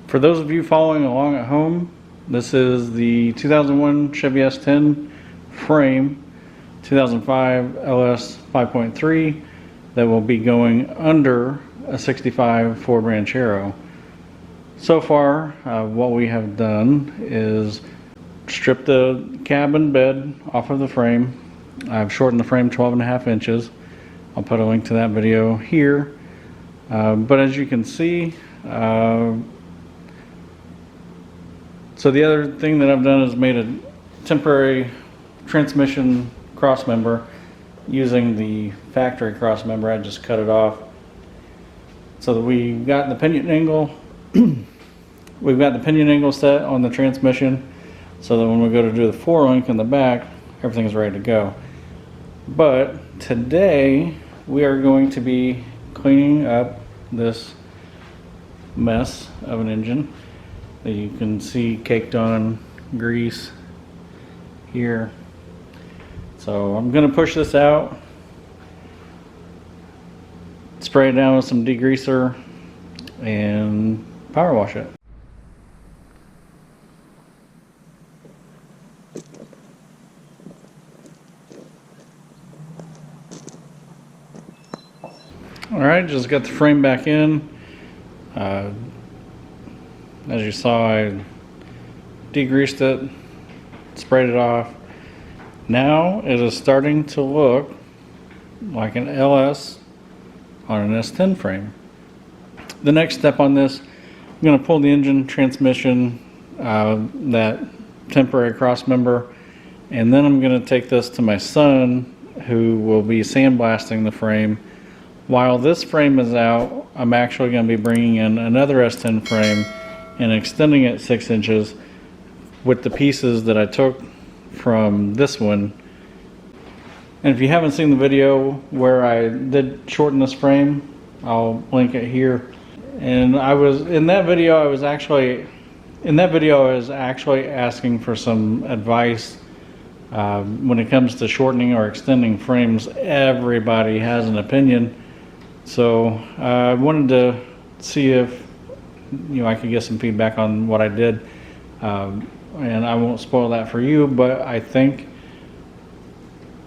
For those of you following along at home, this is the 2001 Chevy S10 frame, 2005 LS 5.3 that will be going under a 65 Ford Ranchero. So far, what we have done is strip the cab and bed off of the frame. I've shortened the frame 12.5 inches. I'll put a link to that video here. But as you can see, so the other thing that I've done is made a temporary transmission cross member using the factory cross member. I just cut it off so that we've got the pinion angle. We've got the pinion angle set on the transmission so that when we go to do the 4-link in the back, everything's ready to go. But today we are going to be cleaning up this mess of an engine that you can see caked on grease here. So I'm going to push this out, spray it down with some degreaser, and power wash it. Alright, just got the frame back in. As you saw, I degreased it, sprayed it off. Now it is starting to look like an LS on an S10 frame. The next step on this, I'm going to pull the engine, transmission, that temporary cross member, and then I'm going to take this to my son, who will be sandblasting the frame. While this frame is out, I'm actually going to be bringing in another S10 frame and extending it 6 inches with the pieces that I took from this one. And if you haven't seen the video where I did shorten this frame, I'll link it here. And in that video I was actually asking for some advice when it comes to shortening or extending frames. Everybody has an opinion. So I wanted to see if I could get some feedback on what I did, and I won't spoil that for you. But I think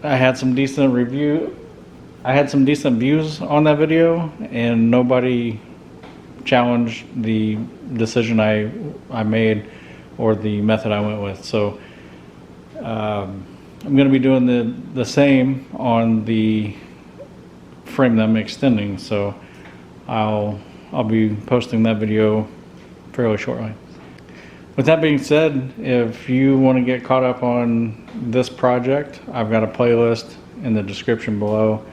I had some decent views on that video, and nobody challenged the decision I made or the method I went with. So I'm going to be doing the same on the frame that I'm extending, so I'll be posting that video fairly shortly. With that being said, if you want to get caught up on this project, I've got a playlist in the description below.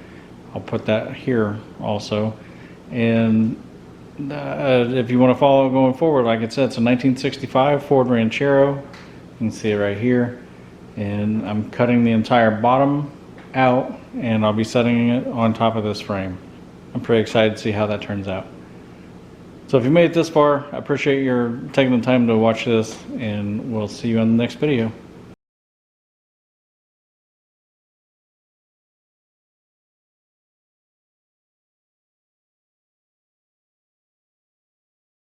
I'll put that here also. And if you want to follow going forward, like I said, it's a 1965 Ford Ranchero. You can see it right here. And I'm cutting the entire bottom out, and I'll be setting it on top of this frame. I'm pretty excited to see how that turns out. So if you made it this far, I appreciate your taking the time to watch this, and we'll see you on the next video.